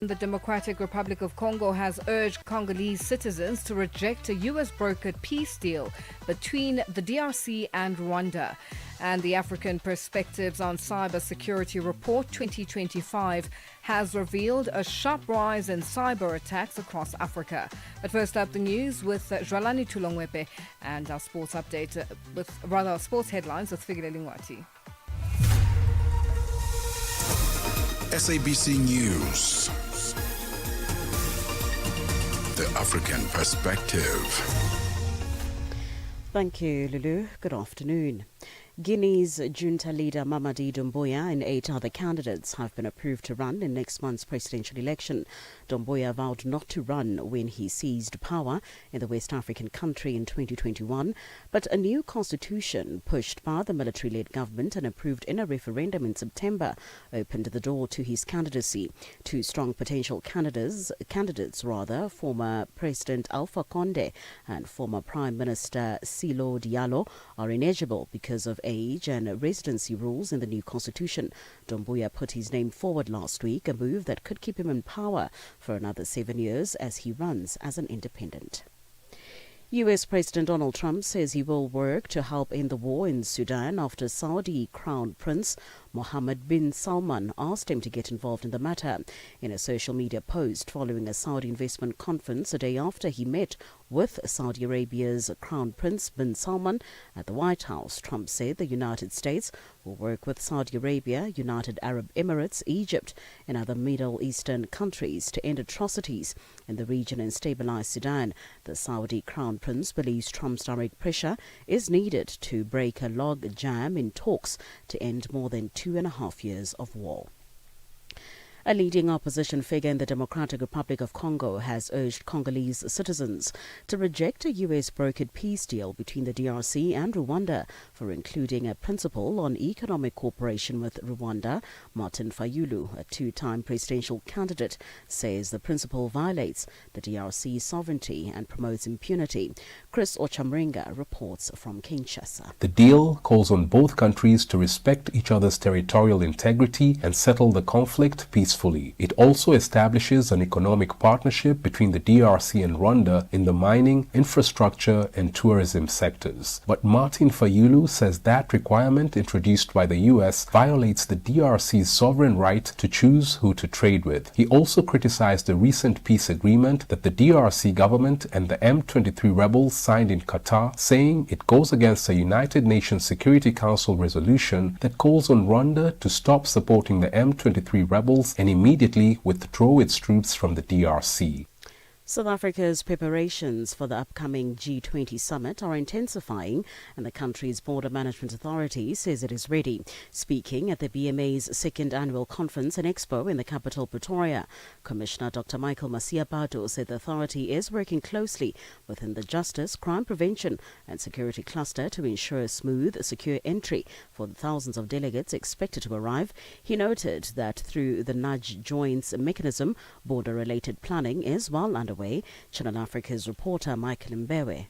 The Democratic Republic of Congo has urged Congolese citizens to reject a US-brokered peace deal between the DRC and Rwanda. And the African Perspectives on Cybersecurity Report 2025 has revealed a sharp rise in cyber attacks across Africa. But first up, the news with Jwalani Tulongwepe and our sports update, our sports headlines with Figile Lingwati. SABC News. The African Perspective. Thank you, Lulu. Good afternoon. Guinea's junta leader Mamadi Doumbouya and 8 other candidates have been approved to run in next month's presidential election. Doumbouya vowed not to run when he seized power in the West African country in 2021, but a new constitution pushed by the military-led government and approved in a referendum in September opened the door to his candidacy. Two strong potential candidates, former President Alpha Conde and former Prime Minister Silo Diallo, are ineligible because of age and residency rules in the new constitution. Doumbouya put his name forward last week, a move that could keep him in power for another 7 years as he runs as an independent. US President Donald Trump says he will work to help end the war in Sudan after Saudi Crown Prince Mohammed bin Salman asked him to get involved in the matter. In a social media post following a Saudi investment conference a day after he met with Saudi Arabia's Crown Prince bin Salman at the White House, Trump said the United States will work with Saudi Arabia, United Arab Emirates, Egypt and other Middle Eastern countries to end atrocities in the region and stabilize Sudan. The Saudi Crown Prince believes Trump's direct pressure is needed to break a log jam in talks to end more than 2.5 years of war. A leading opposition figure in the Democratic Republic of Congo has urged Congolese citizens to reject a US-brokered peace deal between the DRC and Rwanda for including a principle on economic cooperation with Rwanda. Martin Fayulu, a two-time presidential candidate, says the principle violates the DRC's sovereignty and promotes impunity. Chris Ochamringa reports from Kinshasa. The deal calls on both countries to respect each other's territorial integrity and settle the conflict peacefully. It also establishes an economic partnership between the DRC and Rwanda in the mining, infrastructure and tourism sectors. But Martin Fayulu says that requirement introduced by the US violates the DRC's sovereign right to choose who to trade with. He also criticized the recent peace agreement that the DRC government and the M23 rebels signed in Qatar, saying it goes against a United Nations Security Council resolution that calls on Rwanda to stop supporting the M23 rebels and immediately withdraw its troops from the DRC. South Africa's preparations for the upcoming G20 summit are intensifying, and the country's Border Management Authority says it is ready. Speaking at the BMA's second annual conference and expo in the capital, Pretoria, Commissioner Dr. Michael Masiapato said the authority is working closely within the Justice, Crime Prevention and Security cluster to ensure smooth, secure entry for the thousands of delegates expected to arrive. He noted that through the Nudge Joints mechanism, border-related planning is well underway. Channel Africa's reporter Michael Mbewe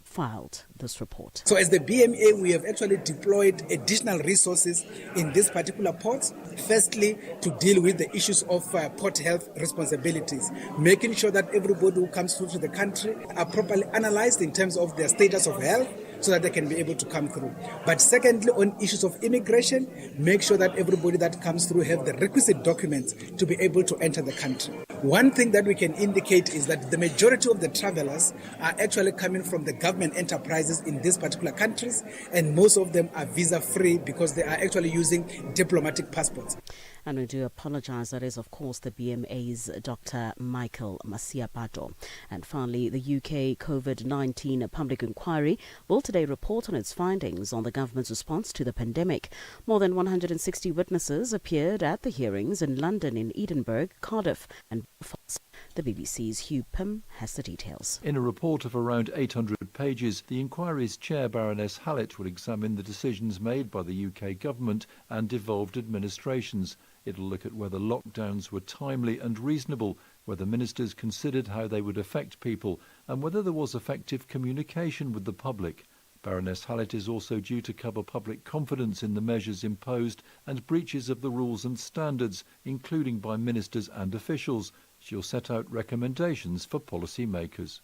filed this report. So as the BMA, we have actually deployed additional resources in these particular ports. Firstly, to deal with the issues of port health responsibilities, making sure that everybody who comes through to the country are properly analyzed in terms of their status of health, so that they can be able to come through. But secondly, on issues of immigration, make sure that everybody that comes through have the requisite documents to be able to enter the country. One thing that we can indicate is that the majority of the travelers are actually coming from the government enterprises in these particular countries, and most of them are visa-free because they are actually using diplomatic passports. And we do apologize. That is, of course, the BMA's Dr. Michael Masiapato. And finally, the UK COVID-19 public inquiry will today report on its findings on the government's response to the pandemic. More than 160 witnesses appeared at the hearings in London, in Edinburgh, Cardiff and Belfast. The BBC's Hugh Pym has the details. In a report of around 800 pages, the inquiry's chair, Baroness Hallett, will examine the decisions made by the UK government and devolved administrations. It'll look at whether lockdowns were timely and reasonable, whether ministers considered how they would affect people, and whether there was effective communication with the public. Baroness Hallett is also due to cover public confidence in the measures imposed and breaches of the rules and standards, including by ministers and officials. She'll set out recommendations for policymakers.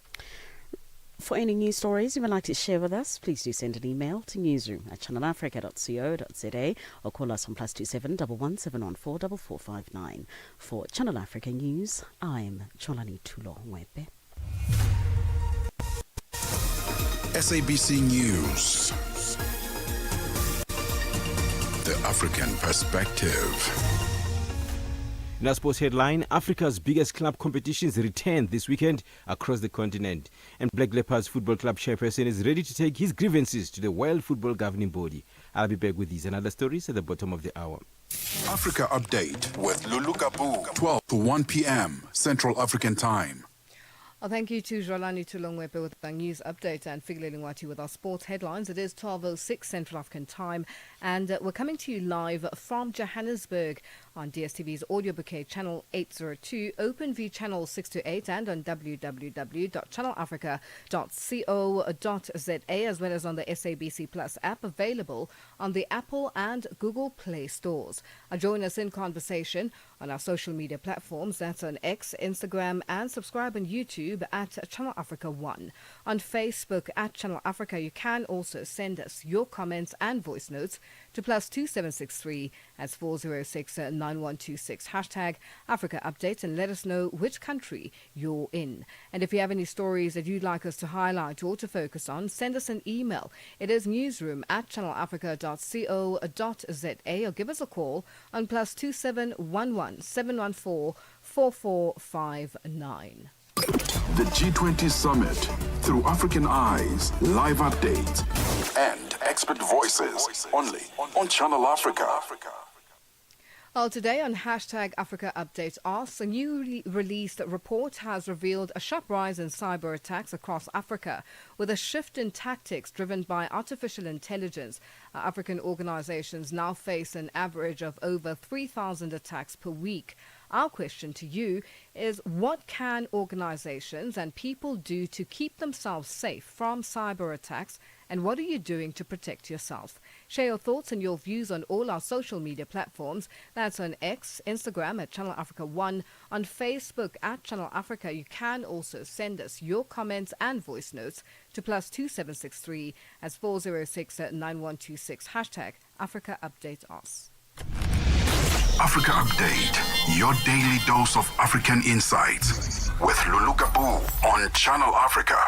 For any news stories you would like to share with us, please do send an email to newsroom@channelafrica.co.za or call us on +27 11714 4459. For Channel Africa News, I'm Cholani Tulo Mwepe. SABC News. The African Perspective. In our sports headline, Africa's biggest club competitions return this weekend across the continent. And Black Leopards Football Club chairperson is ready to take his grievances to the World Football Governing Body. I'll be back with these and other stories at the bottom of the hour. Africa Update with Lulu Gaboo, 12 to 1 p.m. Central African Time. Thank you to Jolani Tulongwepe with the news update and Figile Lingwati with our sports headlines. It is 12:06 Central African Time and we're coming to you live from Johannesburg on DSTV's audio bouquet channel 802, OpenView channel 628 and on www.channelafrica.co.za as well as on the SABC Plus app available on the Apple and Google Play stores. Join us in conversation on our social media platforms. That's on X, Instagram and subscribe on YouTube at Channel Africa 1. On Facebook at Channel Africa, you can also send us your comments and voice notes to +2763 as 406-9126 #Africa Update and let us know which country you're in. And if you have any stories that you'd like us to highlight or to focus on, send us an email. It is newsroom@channelafrica.co.za or give us a call on +2711 714 4459. The G20 Summit through African eyes, live updates, and expert voices only on Channel Africa. Well, today on #Africa Update Asks, a newly released report has revealed a sharp rise in cyber attacks across Africa, with a shift in tactics driven by artificial intelligence. African organizations now face an average of over 3,000 attacks per week. Our question to you is, what can organizations and people do to keep themselves safe from cyber attacks, and what are you doing to protect yourself? Share your thoughts and your views on all our social media platforms. That's on X, Instagram at Channel Africa 1, on Facebook at Channel Africa. You can also send us your comments and voice notes to +2763 as 406-9126 #Africa Update Us. Africa Update, your daily dose of African insights with Lulu Gaboo on Channel Africa.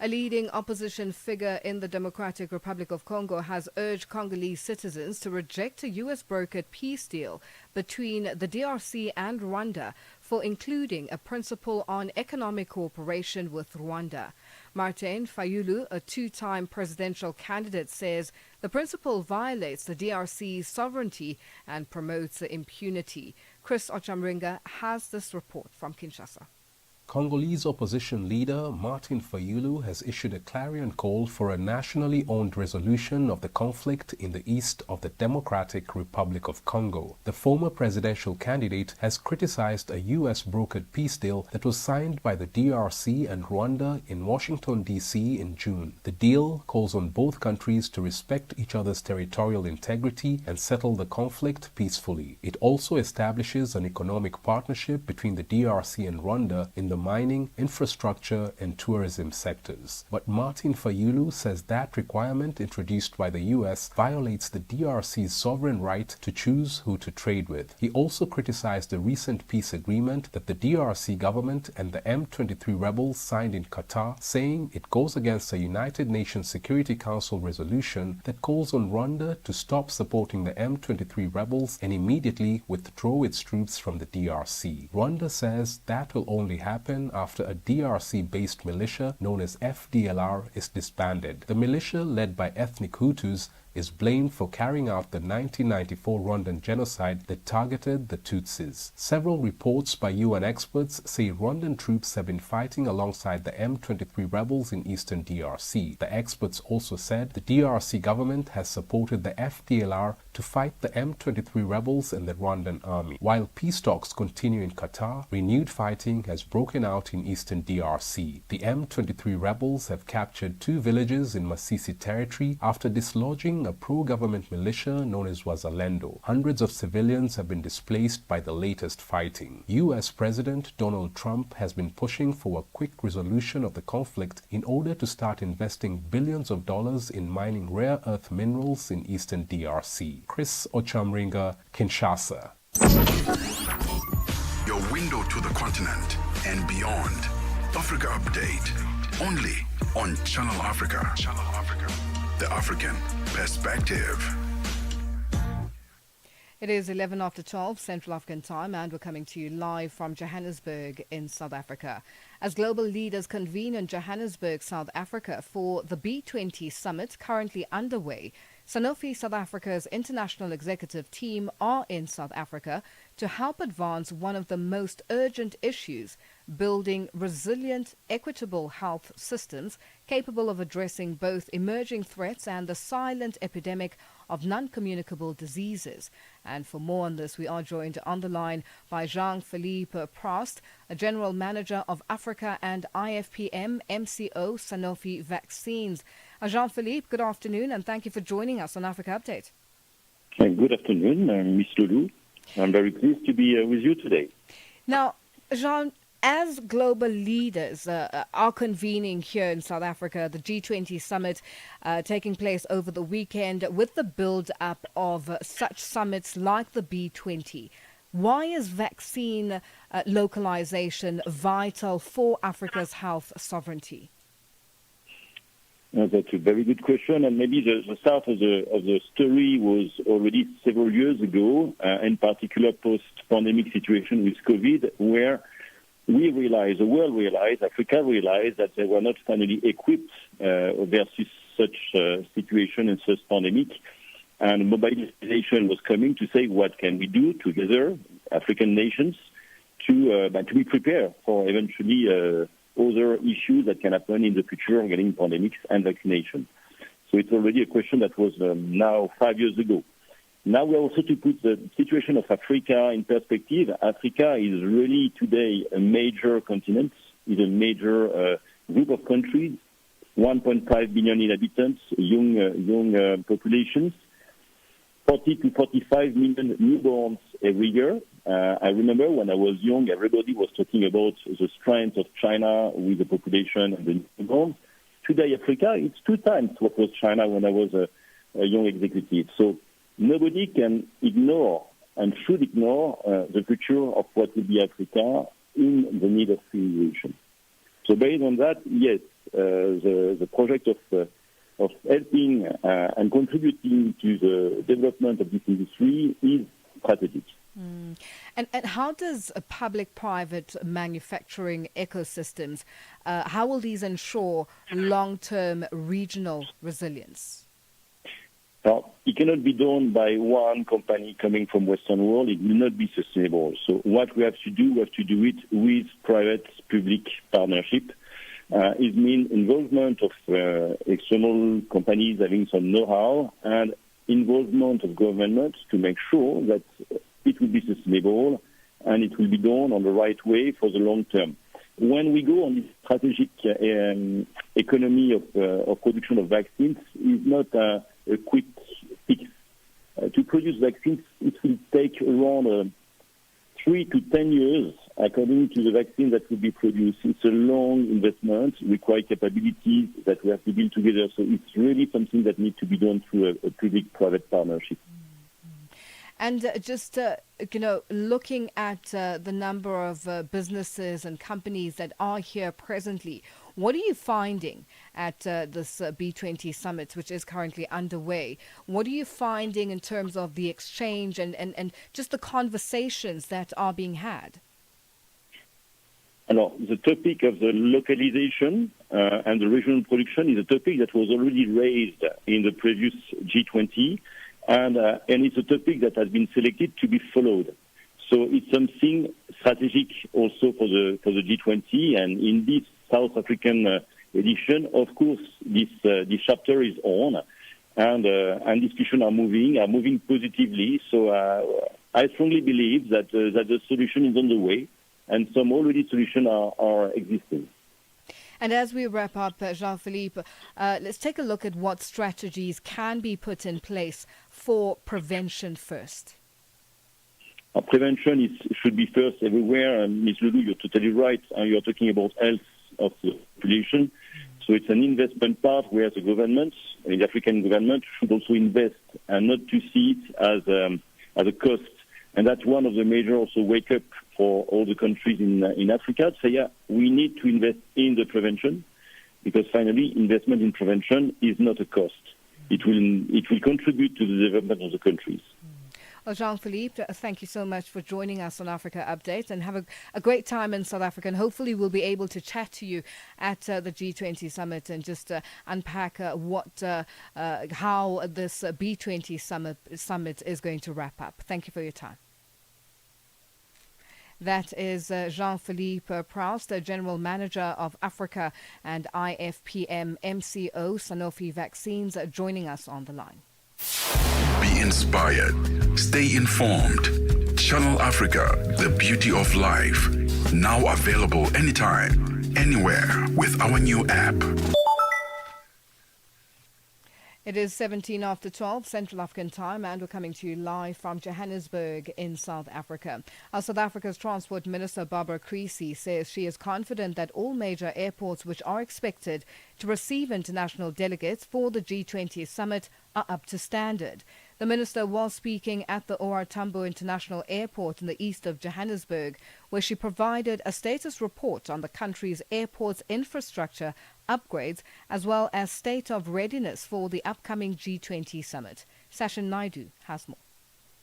A leading opposition figure in the Democratic Republic of Congo has urged Congolese citizens to reject a U.S.-brokered peace deal between the DRC and Rwanda for including a principle on economic cooperation with Rwanda. Martin Fayulu, a two-time presidential candidate, says the principle violates the DRC's sovereignty and promotes impunity. Chris Ochamringa has this report from Kinshasa. Congolese opposition leader Martin Fayulu has issued a clarion call for a nationally owned resolution of the conflict in the east of the Democratic Republic of Congo. The former presidential candidate has criticized a U.S.-brokered peace deal that was signed by the DRC and Rwanda in Washington, D.C. in June. The deal calls on both countries to respect each other's territorial integrity and settle the conflict peacefully. It also establishes an economic partnership between the DRC and Rwanda in the mining, infrastructure and tourism sectors. But Martin Fayulu says that requirement introduced by the U.S. violates the DRC's sovereign right to choose who to trade with. He also criticized the recent peace agreement that the DRC government and the M23 rebels signed in Qatar, saying it goes against a United Nations Security Council resolution that calls on Rwanda to stop supporting the M23 rebels and immediately withdraw its troops from the DRC. Rwanda says that will only happen after a DRC-based militia known as FDLR is disbanded. The militia, led by ethnic Hutus, is blamed for carrying out the 1994 Rwandan genocide that targeted the Tutsis. Several reports by UN experts say Rwandan troops have been fighting alongside the M23 rebels in eastern DRC. The experts also said the DRC government has supported the FDLR to fight the M23 rebels and the Rwandan army. While peace talks continue in Qatar, renewed fighting has broken out in eastern DRC. The M23 rebels have captured 2 villages in Masisi territory after dislodging a pro-government militia known as Wazalendo. Hundreds of civilians have been displaced by the latest fighting. U.S. President Donald Trump has been pushing for a quick resolution of the conflict in order to start investing billions of dollars in mining rare earth minerals in eastern DRC. Chris Ochamringa, Kinshasa. Your window to the continent and beyond. Africa Update. Only on Channel Africa. Channel Africa. The African Perspective. It is 11 after 12 Central African time, and we're coming to you live from Johannesburg in South Africa. As global leaders convene in Johannesburg, South Africa for the B20 summit currently underway, Sanofi South Africa's international executive team are in South Africa to help advance one of the most urgent issues, building resilient, equitable health systems capable of addressing both emerging threats and the silent epidemic of non-communicable diseases. And for more on this, we are joined on the line by Jean-Philippe Prost, a General Manager of Africa and IFPM MCO Sanofi Vaccines. Jean-Philippe, good afternoon, and thank you for joining us on Africa Update. Good afternoon, Ms. Lulu. I'm very pleased to be with you today. Now, Jean, as global leaders are convening here in South Africa, the G20 summit taking place over the weekend with the build-up of such summits like the B20, why is vaccine localization vital for Africa's health sovereignty? That's a very good question, and maybe the start of the story was already several years ago, in particular post-pandemic situation with COVID, where we realized, the world realized, Africa realized that they were not finally equipped versus such situation and such pandemic, and mobilization was coming to say what can we do together, African nations, to be prepared for eventually other issues that can happen in the future regarding pandemics and vaccination. So it's already a question that was now 5 years ago. Now we also to put the situation of Africa in perspective. Africa is really today a major continent, is a major group of countries, 1.5 billion inhabitants, young populations, 40 to 45 million newborns every year. I remember when I was young, everybody was talking about the strength of China with the population and the newborns. Today, Africa, it's 2 times what was China when I was a young executive. So nobody can ignore and should ignore the future of what will be Africa in the need of civilization. So based on that, yes, the project of helping and contributing to the development of this industry is strategic. And how does public-private manufacturing ecosystems, how will these ensure long-term regional resilience? Now, it cannot be done by one company coming from Western world. It will not be sustainable. So what we have to do it with private-public partnership. It means involvement of external companies having some know-how and involvement of government to make sure that it will be sustainable and it will be done on the right way for the long term. When we go on this strategic economy of production of vaccines, it's not a quick fix. To produce vaccines, it will take around 3 to 10 years, according to the vaccine that will be produced. It's a long investment, require capabilities that we have to build together. So it's really something that needs to be done through a public-private partnership. And just, looking at the number of businesses and companies that are here presently, what are you finding at this B20 summit, which is currently underway? What are you finding in terms of the exchange and just the conversations that are being had? the topic of the localization and the regional production is a topic that was already raised in the previous G20, and it's a topic that has been selected to be followed. So it's something strategic also for the G20, and in this South African edition, of course, this chapter is on, and discussions are moving positively. So I strongly believe that the solution is on the way, and some already solutions are existing. And as we wrap up, Jean-Philippe, let's take a look at what strategies can be put in place for prevention first. Prevention should be first everywhere. And Ms. Lulu, you're totally right. You're talking about health of the population. So it's an investment part where the government, the African government, should also invest and not to see it as a cost. And that's one of the major also wake up for all the countries in Africa to say, we need to invest in the prevention, because finally investment in prevention is not a cost. It will contribute to the development of the countries. Well, Jean-Philippe, thank you so much for joining us on Africa Update, and have a great time in South Africa. And hopefully we'll be able to chat to you at the G20 summit and just unpack how this B20 summit is going to wrap up. Thank you for your time. That is Jean-Philippe Proust, General Manager of Africa and IFPM MCO Sanofi Vaccines, joining us on the line. Be inspired. Stay informed. Channel Africa, the beauty of life. Now available anytime, anywhere with our new app. It is 17 after 12 Central African time, and we're coming to you live from Johannesburg in South Africa. South Africa's Transport Minister Barbara Creecy says she is confident that all major airports which are expected to receive international delegates for the G20 summit are up to standard. The minister was speaking at the OR Tambo International Airport in the east of Johannesburg, where she provided a status report on the country's airport's infrastructure upgrades, as well as state of readiness for the upcoming G20 summit. Sashin Naidu has more.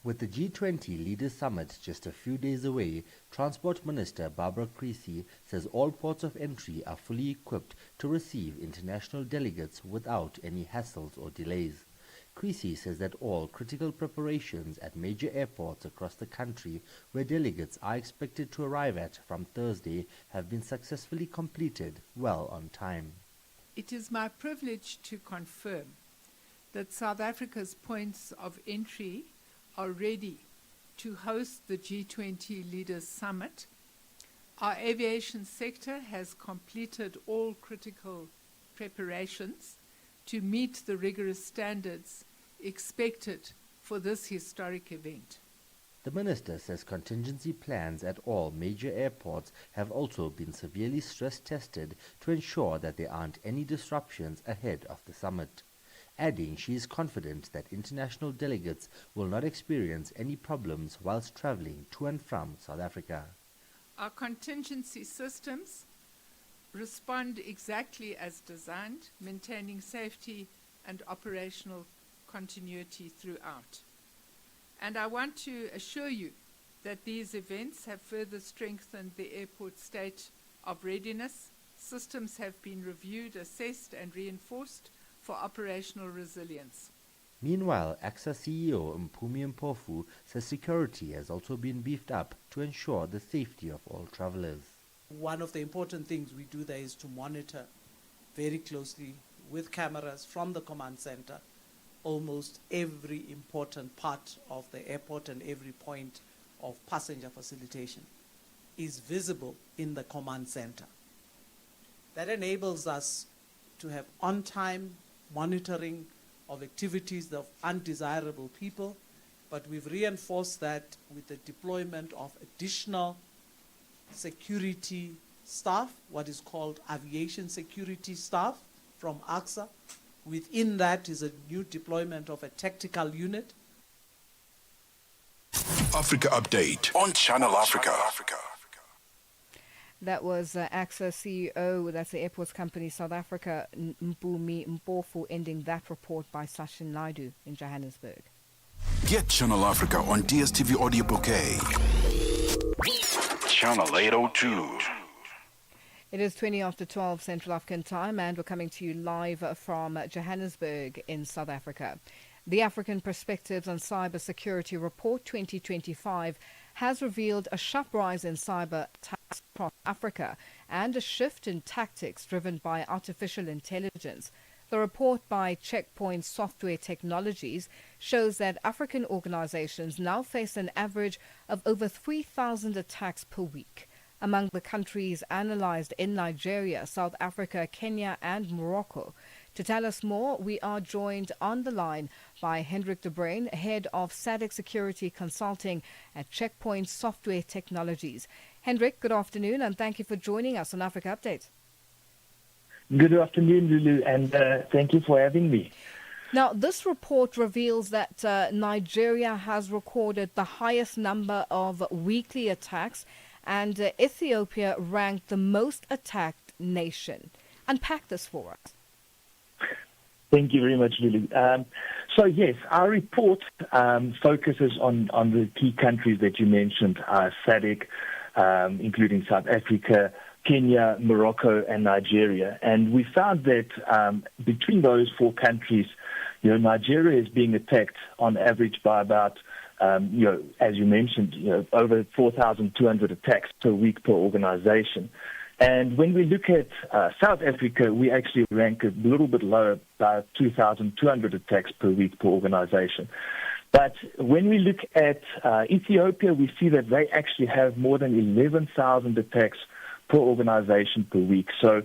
With the G20 Leaders Summit just a few days away, Transport Minister Barbara Creecy says all ports of entry are fully equipped to receive international delegates without any hassles or delays. Creecy says that all critical preparations at major airports across the country where delegates are expected to arrive at from Thursday have been successfully completed well on time. It is my privilege to confirm that South Africa's points of entry are ready to host the G20 Leaders Summit. Our aviation sector has completed all critical preparations to meet the rigorous standards expected for this historic event. The minister says contingency plans at all major airports have also been severely stress-tested to ensure that there aren't any disruptions ahead of the summit, adding she is confident that international delegates will not experience any problems whilst travelling to and from South Africa. Our contingency systems respond exactly as designed, maintaining safety and operational continuity throughout. And I want to assure you that these events have further strengthened the airport state of readiness. Systems have been reviewed, assessed and reinforced for operational resilience. Meanwhile, AXA CEO Mpumi Mpofu says security has also been beefed up to ensure the safety of all travellers. One of the important things we do there is to monitor very closely with cameras from the command center almost every important part of the airport, and every point of passenger facilitation is visible in the command center. That enables us to have on-time monitoring of activities of undesirable people, but we've reinforced that with the deployment of additional security staff, what is called aviation security staff from AXA. Within that is a new deployment of a tactical unit. Africa Update on Channel Africa. That was AXA CEO, that's the Airports Company South Africa, Mpumi Mpofu, ending that report by Sashin Naidu in Johannesburg. Get Channel Africa on DSTV Audio Bouquet. Channel 802. It is 20 after 12 Central African time, and we're coming to you live from Johannesburg in South Africa. The African Perspectives on Cybersecurity Report 2025 has revealed a sharp rise in cyber attacks across Africa and a shift in tactics driven by artificial intelligence. The report by Checkpoint Software Technologies shows that African organizations now face an average of over 3,000 attacks per week. Among the countries analyzed in Nigeria, South Africa, Kenya and Morocco. To tell us more, we are joined on the line by Hendrik de Bruin, Head of SADC Security Consulting at Checkpoint Software Technologies. Hendrik, good afternoon and thank you for joining us on Africa Update. Good afternoon, Lulu, and thank you for having me. Now, this report reveals that Nigeria has recorded the highest number of weekly attacks and Ethiopia ranked the most attacked nation. Unpack this for us. Thank you very much, Lulu. So, yes, our report focuses on the key countries that you mentioned, SADC, including South Africa, Kenya, Morocco, and Nigeria. And we found that between those four countries, Nigeria is being attacked on average by about as you mentioned, over 4,200 attacks per week per organization. And when we look at South Africa, we actually rank a little bit lower, about 2,200 attacks per week per organization. But when we look at Ethiopia, we see that they actually have more than 11,000 attacks per organization per week. So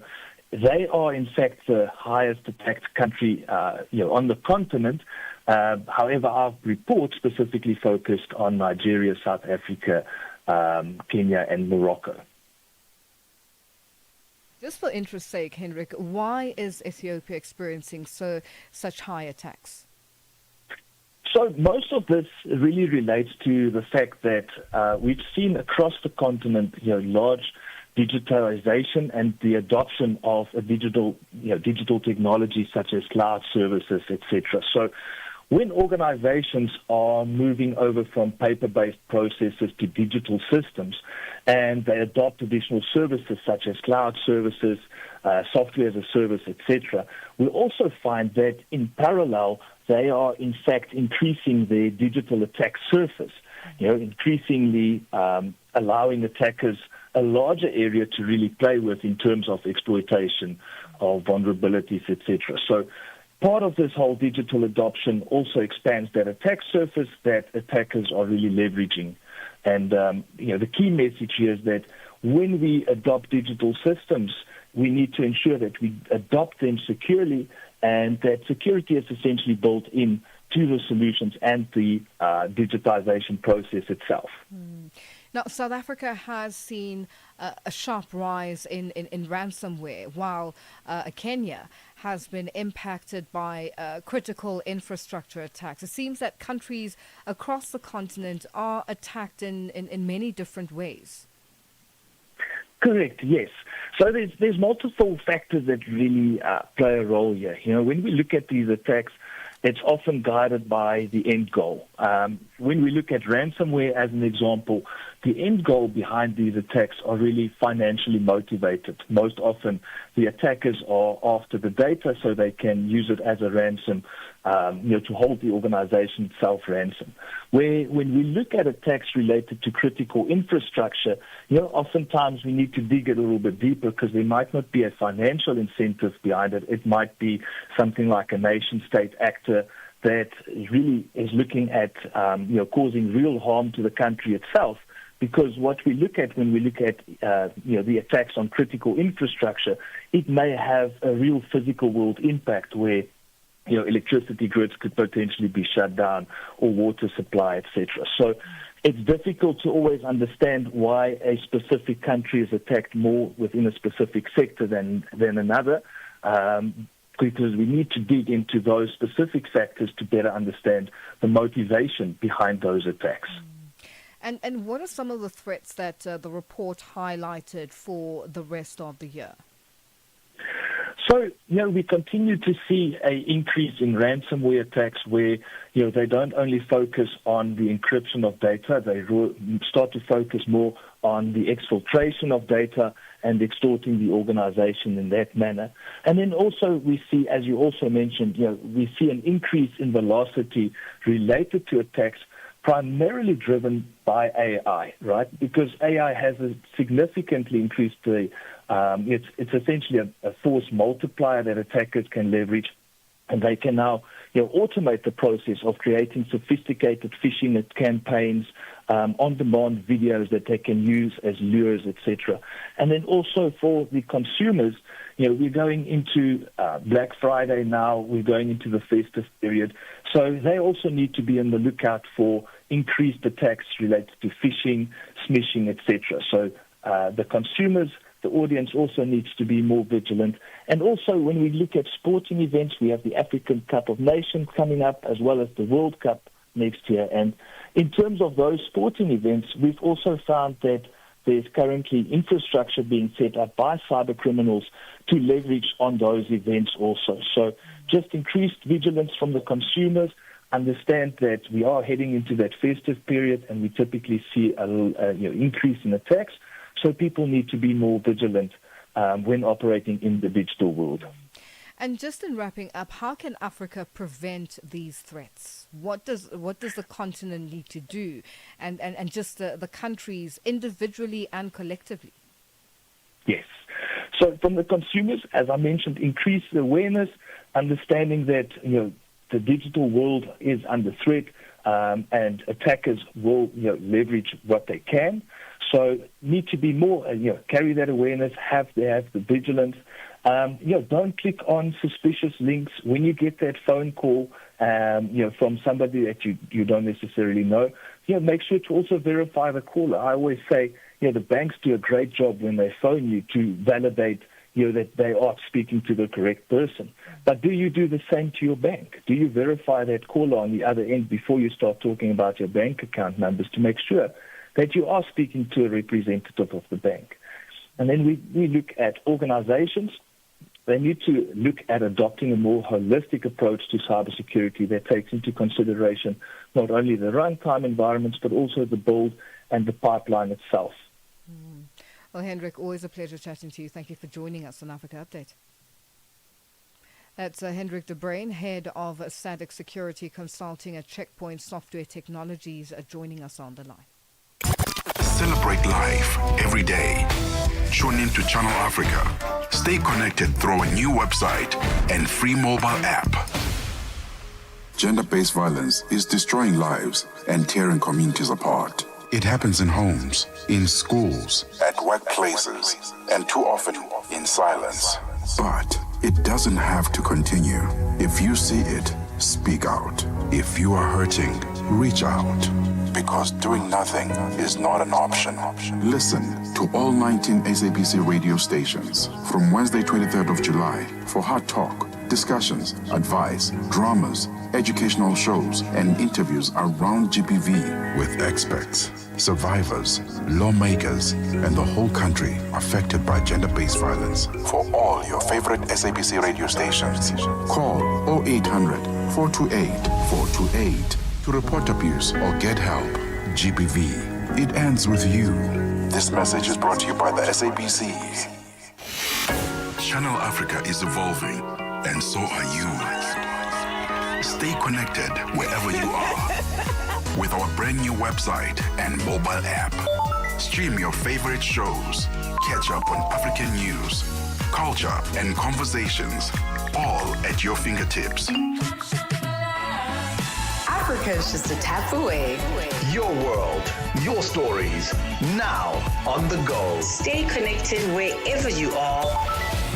they are, in fact, the highest attacked country on the continent. However, our report specifically focused on Nigeria, South Africa, Kenya, and Morocco. Just for interest's sake, Hendrik, why is Ethiopia experiencing such high attacks? So most of this really relates to the fact that we've seen across the continent, large digitalization and the adoption of digital technology such as cloud services, etc. So when organizations are moving over from paper-based processes to digital systems and they adopt additional services such as cloud services, software as a service, etc., we also find that in parallel, they are in fact increasing their digital attack surface, increasingly allowing attackers a larger area to really play with in terms of exploitation of vulnerabilities, etc. So part of this whole digital adoption also expands that attack surface that attackers are really leveraging. And, the key message here is that when we adopt digital systems, we need to ensure that we adopt them securely and that security is essentially built in to the solutions and the digitization process itself. Now, South Africa has seen a sharp rise in ransomware, while Kenya has been impacted by critical infrastructure attacks. It seems that countries across the continent are attacked in many different ways. Correct, yes. So there's multiple factors that really play a role here. When we look at these attacks, it's often guided by the end goal. When we look at ransomware as an example, the end goal behind these attacks are really financially motivated. Most often, the attackers are after the data so they can use it as a ransom, to hold the organization itself ransom. When we look at attacks related to critical infrastructure, oftentimes we need to dig a little bit deeper because there might not be a financial incentive behind it. It might be something like a nation-state actor that really is looking at, causing real harm to the country itself. Because what we look at when we look at, the attacks on critical infrastructure, it may have a real physical world impact where, electricity grids could potentially be shut down or water supply, etc. So it's difficult to always understand why a specific country is attacked more within a specific sector than another, because we need to dig into those specific factors to better understand the motivation behind those attacks. And what are some of the threats that the report highlighted for the rest of the year? So, we continue to see an increase in ransomware attacks where, they don't only focus on the encryption of data, they start to focus more on the exfiltration of data and extorting the organization in that manner. And then also we see, as you also mentioned, we see an increase in velocity related to attacks, primarily driven by AI, right? Because AI has significantly increased it's essentially a force multiplier that attackers can leverage, and they can now automate the process of creating sophisticated phishing campaigns, on-demand videos that they can use as lures, etc. And then also for the consumers, we're going into Black Friday now, we're going into the festive period, so they also need to be on the lookout for increased attacks related to phishing, smishing, etc. So the consumers, the audience also needs to be more vigilant. And also when we look at sporting events, we have the African Cup of Nations coming up as well as the World Cup next year. And in terms of those sporting events, we've also found that there's currently infrastructure being set up by cyber criminals to leverage on those events also. So just increased vigilance from the consumers, understand that we are heading into that festive period and we typically see an increase in attacks. So people need to be more vigilant when operating in the digital world. And just in wrapping up, how can Africa prevent these threats? What does the continent need to do, and just the countries individually and collectively? Yes. So from the consumers, as I mentioned, increase the awareness, understanding that the digital world is under threat, and attackers will leverage what they can. So need to be more, carry that awareness, have the vigilance. Don't click on suspicious links when you get that phone call, from somebody that you don't necessarily know. Make sure to also verify the caller. I always say, the banks do a great job when they phone you to validate, that they are speaking to the correct person. But do you do the same to your bank? Do you verify that caller on the other end before you start talking about your bank account numbers to make sure that you are speaking to a representative of the bank? And then we look at organizations. They need to look at adopting a more holistic approach to cybersecurity that takes into consideration not only the runtime environments, but also the build and the pipeline itself. Well, Hendrik, always a pleasure chatting to you. Thank you for joining us on Africa Update. That's Hendrik de Bruin, head of SADC Security Consulting at Checkpoint Software Technologies, joining us on the line. Celebrate life every day. Tune in to Channel Africa. Stay connected through our new website and free mobile app. Gender-based violence is destroying lives and tearing communities apart. It happens in homes, in schools, at workplaces, and too often in silence. But it doesn't have to continue. If you see it, speak out. If you are hurting, reach out. Because doing nothing is not an option. Listen to all 19 SABC radio stations from Wednesday, 23rd of July for hard talk, discussions, advice, dramas, educational shows, and interviews around GBV with experts, survivors, lawmakers, and the whole country affected by gender-based violence. For all your favorite SABC radio stations, call 0800 428 428 to report abuse or get help. GBV, it ends with you. This message is brought to you by the SABC. Channel Africa is evolving, and so are you. Stay connected wherever you are with our brand new website and mobile app. Stream your favorite shows, catch up on African news, culture, and conversations, all at your fingertips. Africa is just a tap away. Your world, your stories, now on the go. Stay connected wherever you are.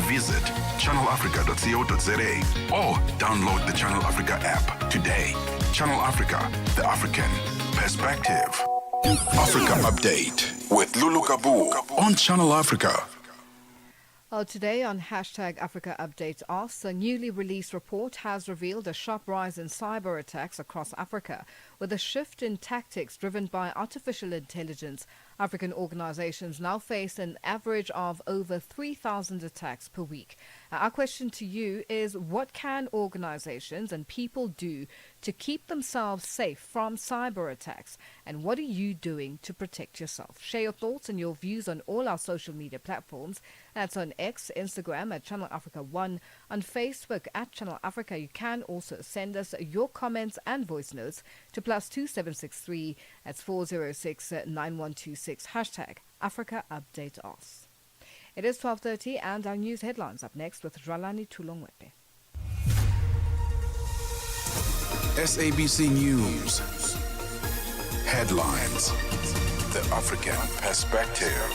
Visit channelafrica.co.za or download the Channel Africa app today. Channel Africa, the African perspective. Africa Update with Lulu Gaboo on Channel Africa. Well, today on hashtag Africa Updates Asks, a newly released report has revealed a sharp rise in cyber attacks across Africa. With a shift in tactics driven by artificial intelligence, African organizations now face an average of over 3,000 attacks per week. Our question to you is, what can organizations and people do to keep themselves safe from cyber attacks? And what are you doing to protect yourself? Share your thoughts and your views on all our social media platforms. That's on X, Instagram at Channel Africa 1, on Facebook at Channel Africa. You can also send us your comments and voice notes to +2763, that's 406-9126, hashtag Africa Update Us. It is 12:30 and our news headlines up next with Ralani Tulongwepe. SABC News. Headlines. The African Perspective.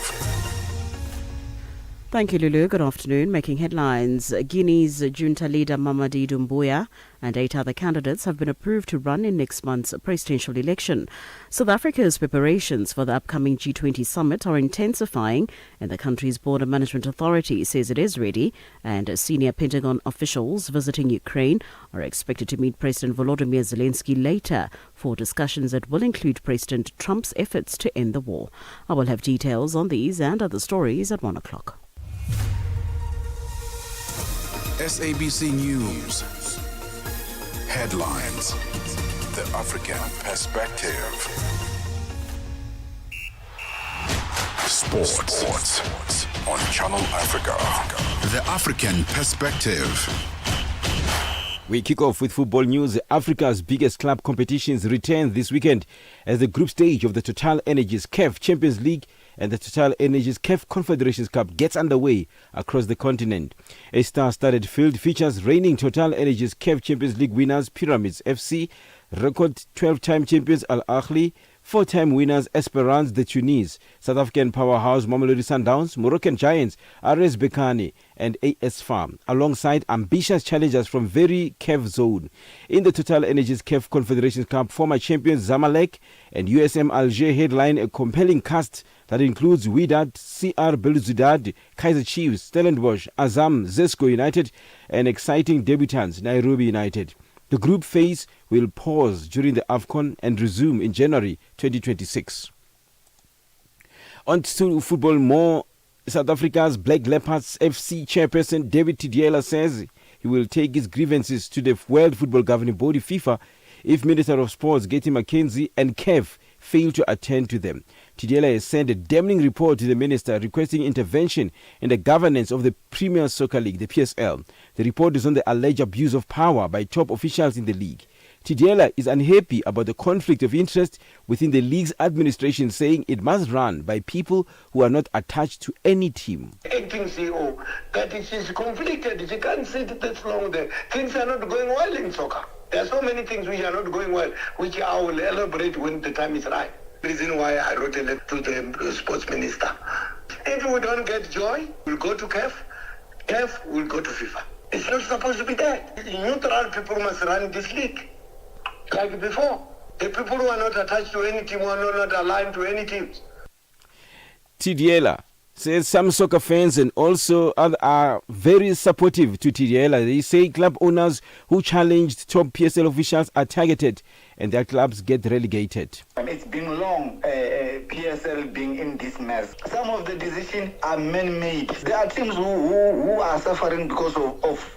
Thank you, Lulu. Good afternoon. Making headlines, Guinea's junta leader Mamadi Doumbouya and 8 other candidates have been approved to run in next month's presidential election. South Africa's preparations for the upcoming G20 summit are intensifying, and the country's border management authority says it is ready, and senior Pentagon officials visiting Ukraine are expected to meet President Volodymyr Zelensky later for discussions that will include President Trump's efforts to end the war. I will have details on these and other stories at 1 o'clock. SABC News. Headlines. The African Perspective. Sports on Channel Africa. The African Perspective. We kick off with football news. Africa's biggest club competitions return this weekend as the group stage of the Total Energies CAF Champions League and the Total Energies CAF Confederations Cup gets underway across the continent. A star-studded field features reigning Total Energies CAF Champions League winners Pyramids FC, record 12-time champions Al Ahly, 4-time winners Esperance de Tunis, South African powerhouse Mamelodi Sundowns, Moroccan giants RS Berkane and AS Farm, alongside ambitious challengers from very CAF zone. In the Total Energies CAF Confederations Cup, former champions Zamalek and USM Alger headline a compelling cast that includes Wydad, CR Belouizdad, Kaizer Chiefs, Stellenbosch, Azam, Zesco United, and exciting debutants Nairobi United. The group phase will pause during the AFCON and resume in January 2026. On to football more. South Africa's Black Leopards FC chairperson David Tidiela says he will take his grievances to the World Football Governing Body FIFA if Minister of Sports Getty McKenzie and CAF fail to attend to them. Tidiela has sent a damning report to the minister requesting intervention in the governance of the Premier Soccer League, the PSL. The report is on the alleged abuse of power by top officials in the league. Tidiela is unhappy about the conflict of interest within the league's administration, saying it must run by people who are not attached to any team. Acting CEO, that it is conflicted, she can't sit that long there. Things are not going well in soccer. There are so many things which are not going well, which I will elaborate when the time is right. The reason why I wrote a letter to the sports minister. If we don't get joy, we'll go to CAF. CAF will go to FIFA. It's not supposed to be that. Neutral people must run this league. Like before. The people who are not attached to any team, who are not aligned to any teams. Tidiela says some soccer fans and also are very supportive to Tidiela. They say club owners who challenged top PSL officials are targeted and their clubs get relegated. It's been long, PSL being in this mess. Some of the decisions are man-made. There are teams who are suffering because of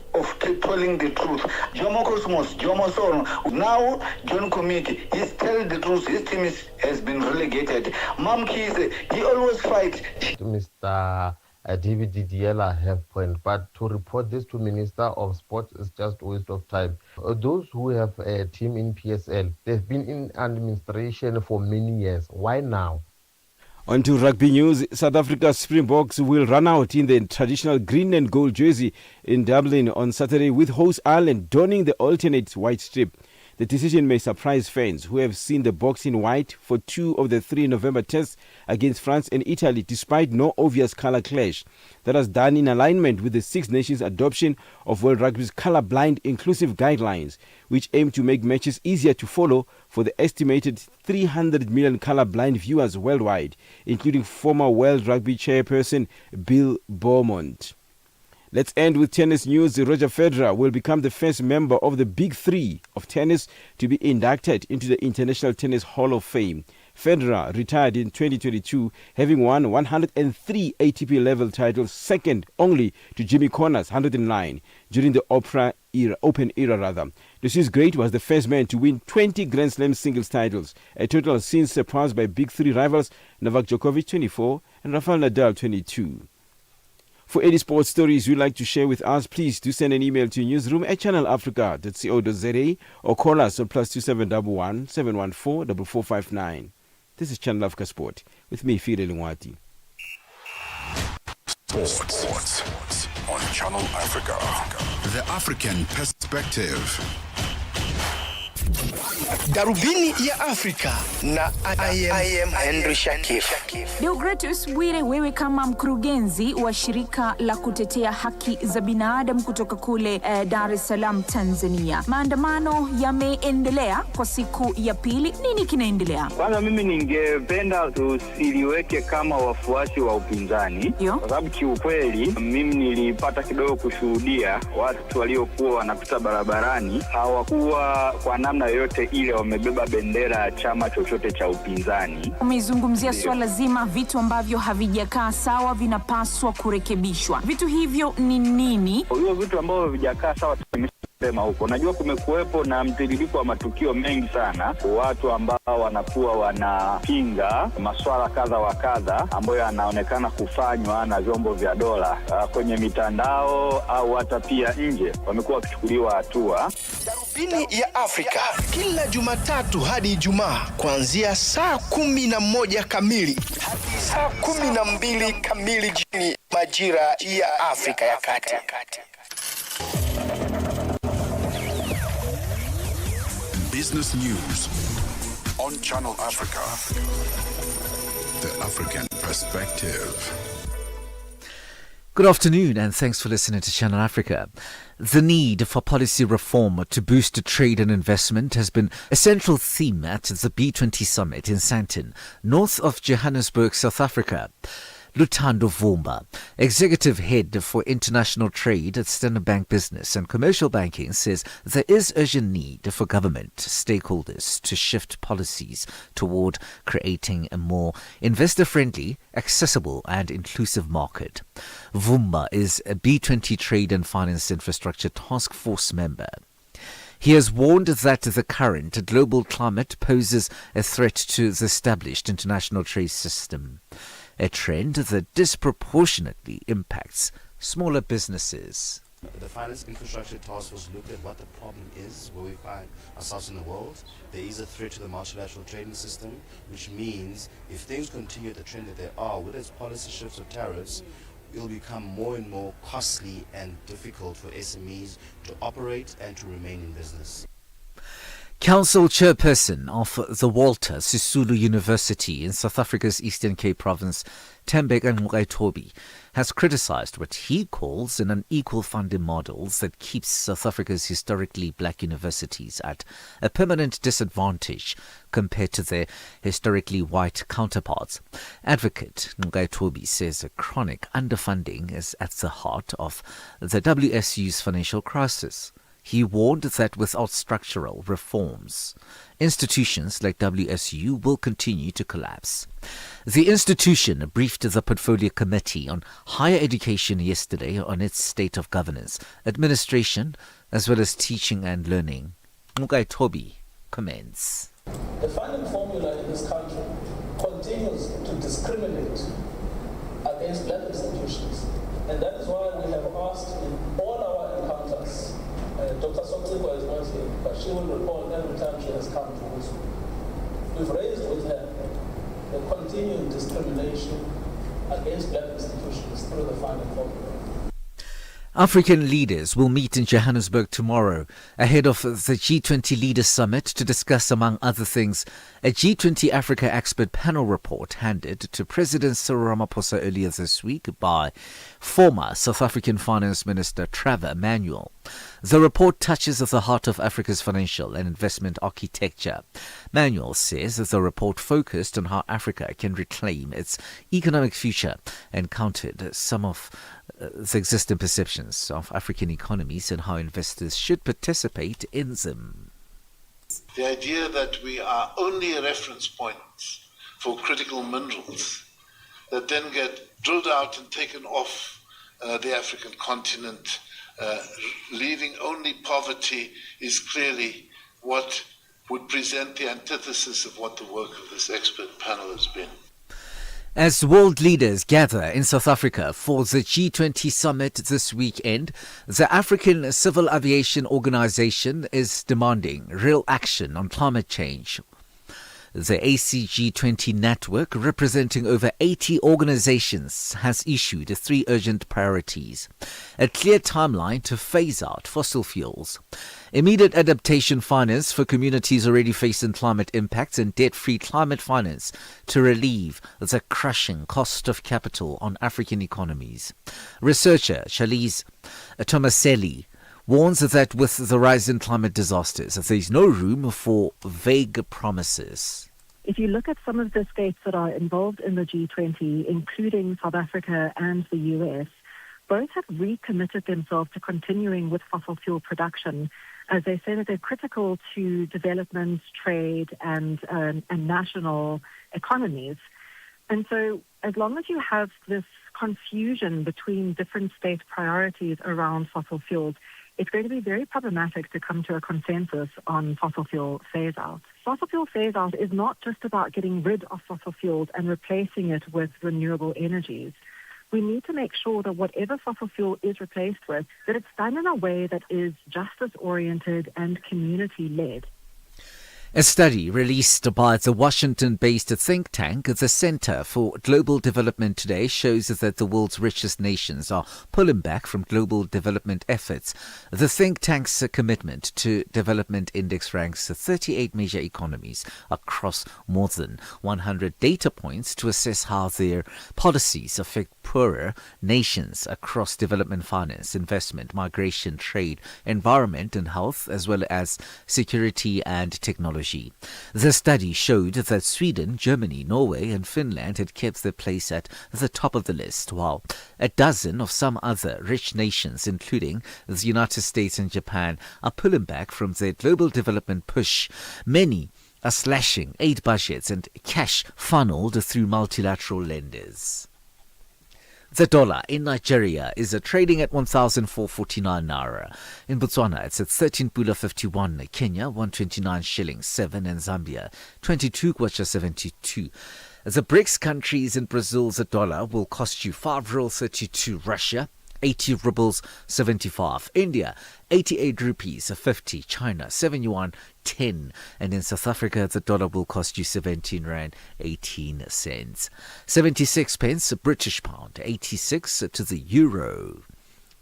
telling the truth. Jomo Cosmos, Jomo Sono, now John Committee, he's telling the truth. His team has been relegated. Mam Kise, he always fights. Mr. David Didiela have point, but to report this to Minister of Sports is just a waste of time. Those who have a team in PSL, they've been in administration for many years. Why now? On to rugby news. South Africa's Springboks will run out in the traditional green and gold jersey in Dublin on Saturday, with host Ireland donning the alternate white strip. The decision may surprise fans who have seen the Boks in white for 2 of the 3 November tests against France and Italy, despite no obvious colour clash. That was done in alignment with the Six Nations adoption of World Rugby's colour-blind inclusive guidelines, which aim to make matches easier to follow for the estimated 300 million colour-blind viewers worldwide, including former World Rugby chairperson Bill Beaumont. Let's end with tennis news. Roger Federer will become the first member of the Big Three of tennis to be inducted into the International Tennis Hall of Fame. Federer retired in 2022, having won 103 ATP level titles, second only to Jimmy Connors' 109 during the Open era. The Swiss great was the first man to win 20 Grand Slam singles titles, a total since surpassed by big three rivals Novak Djokovic 24 and Rafael Nadal 22. For any sports stories you'd like to share with us, please do send an email to newsroom@channelafrica.co.za or call us on +2711 714 4459. This is Channel Africa Sport with me, Fide Lungwati. Sports on Channel Africa. The African Perspective. Darubini ya Afrika na I am Henry Shakif. Deogratus Bwire, wewe kama mkurugenzi wa shirika la kutetea haki za binadamu kutoka kule Dar es Salaam, Tanzania. Maandamano yameendelea kwa siku ya pili. Nini kinaendelea? Kwanza mimi ningependa tusiliweke kama wafuasi wa upinzani. Kwa sababu kiukweli mimi nilipata kidogo kushuhudia watu waliokuwa wanapita barabarani hawakuwa kwa namna yoyote ile wamebeba bendera ya chama chochote cha upinzani. Umezungumzia swala zima vitu ambavyo havijakaa sawa vinapaswa kurekebishwa. Vitu hivyo ni nini? Hiyo vitu ambavyo havijakaa sawa tumesema huko. Najua kumekuwepo na mtiririko wa matukio mengi sana. Watu ambao wanakuwa wanapinga masuala kadha wa kadha ambayo yanaonekana kufanywa na vyombo vya dola kwenye mitandao au hata pia nje, wamekuwa wakichukuliwa hatua. Darubini ya Afrika kila Jumatatu hadi Ijumaa kuanzia saa 11 kamili hadi saa 12 kamili jioni majira ya Afrika ya Kati. Business News on Channel Africa. The African Perspective. Good afternoon and thanks for listening to Channel Africa. The need for policy reform to boost trade and investment has been a central theme at the B20 summit in Sandton, north of Johannesburg, South Africa. Luthando Vumba, Executive Head for International Trade at Standard Bank Business and Commercial Banking, says there is urgent need for government stakeholders to shift policies toward creating a more investor-friendly, accessible and inclusive market. Vumba is a B20 Trade and Finance Infrastructure Task Force member. He has warned that the current global climate poses a threat to the established international trade system, a trend that disproportionately impacts smaller businesses. The Finance Infrastructure Task Force looked at what the problem is, where we find ourselves in the world. There is a threat to the multilateral trading system, which means if things continue at the trend that they are, whether it's policy shifts or tariffs, it will become more and more costly and difficult for SMEs to operate and to remain in business. Council chairperson of the Walter Sisulu University in South Africa's Eastern Cape province, Thembeka Nqokaitobi, has criticized what he calls an unequal funding model that keeps South Africa's historically black universities at a permanent disadvantage compared to their historically white counterparts. Advocate Nqokaitobi says a chronic underfunding is at the heart of the WSU's financial crisis. He warned that without structural reforms, institutions like WSU will continue to collapse. The institution briefed the Portfolio Committee on Higher Education yesterday on its state of governance, administration, as well as teaching and learning. Nqokaitobi comments. The funding formula in this country continues to discriminate against black institutions, and that is why we have asked in all our encounters. Dr. Sotiwa is not here, but she will report every time she has come to us. We've raised with her the continuing discrimination against black institutions through the funding formula. African leaders will meet in Johannesburg tomorrow ahead of the G20 Leaders Summit to discuss, among other things, a G20 Africa expert panel report handed to President Cyril Ramaphosa earlier this week by former South African Finance Minister Trevor Emmanuel. The report touches at the heart of Africa's financial and investment architecture. Manuel says that the report focused on how Africa can reclaim its economic future and countered some of the existing perceptions of African economies and how investors should participate in them. The idea that we are only a reference point for critical minerals that then get drilled out and taken off the African continent, leaving only poverty, is clearly what would present the antithesis of what the work of this expert panel has been. As world leaders gather in South Africa for the G20 summit this weekend, the African Civil Aviation Organization is demanding real action on climate change. The ACG20 network, representing over 80 organizations, has issued 3 urgent priorities: a clear timeline to phase out fossil fuels, immediate adaptation finance for communities already facing climate impacts, and debt-free climate finance to relieve the crushing cost of capital on African economies. Researcher Charlize Tomaselli warns that with the rise in climate disasters, there is no room for vague promises. If you look at some of the states that are involved in the G20, including South Africa and the US, both have recommitted themselves to continuing with fossil fuel production, as they say that they're critical to development, trade, and national economies. And so as long as you have this confusion between different state priorities around fossil fuels, it's going to be very problematic to come to a consensus on fossil fuel phase-out. Fossil fuel phase-out is not just about getting rid of fossil fuels and replacing it with renewable energies. We need to make sure that whatever fossil fuel is replaced with, that it's done in a way that is justice-oriented and community-led. A study released by the Washington-based think tank, the Center for Global Development today, shows that the world's richest nations are pulling back from global development efforts. The think tank's commitment to development index ranks 38 major economies across more than 100 data points to assess how their policies affect poorer nations across development finance, investment, migration, trade, environment and health, as well as security and technology. The study showed that Sweden, Germany, Norway and Finland had kept their place at the top of the list, while a dozen of some other rich nations, including the United States and Japan, are pulling back from their global development push. Many are slashing aid budgets and cash funneled through multilateral lenders. The dollar in Nigeria is trading at 1,449 naira. In Botswana, it's at 13.51. Kenya, 129 shillings 7, and Zambia, 22 kwacha 72. The BRICS countries in Brazil, the dollar will cost you 5.32. Russia, 80 rubles 75. India, 88 rupees 50. China, 7 yuan 10. And in South Africa, the dollar will cost you 17 rand 18 cents. 76 pence British pound, 86 to the euro.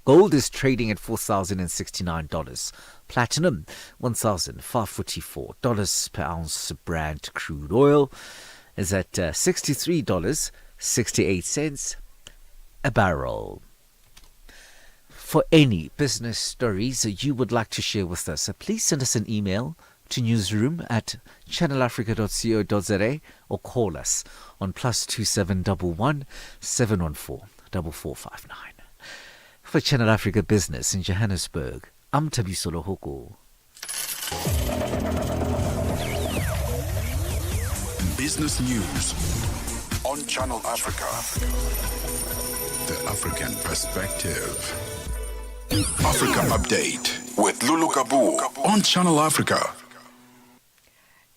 Gold is trading at $4,069. Platinum, $1,544 per ounce. Brent crude oil is at $63.68 a barrel. For any business stories you would like to share with us, please send us an email to newsroom@channelafrica.co.za or call us on +2711 714 4459. For Channel Africa Business in Johannesburg, I'm Thabiso Lohoko. Business news on Channel Africa. The African perspective. Africa Update with Lulu Gaboo on Channel Africa.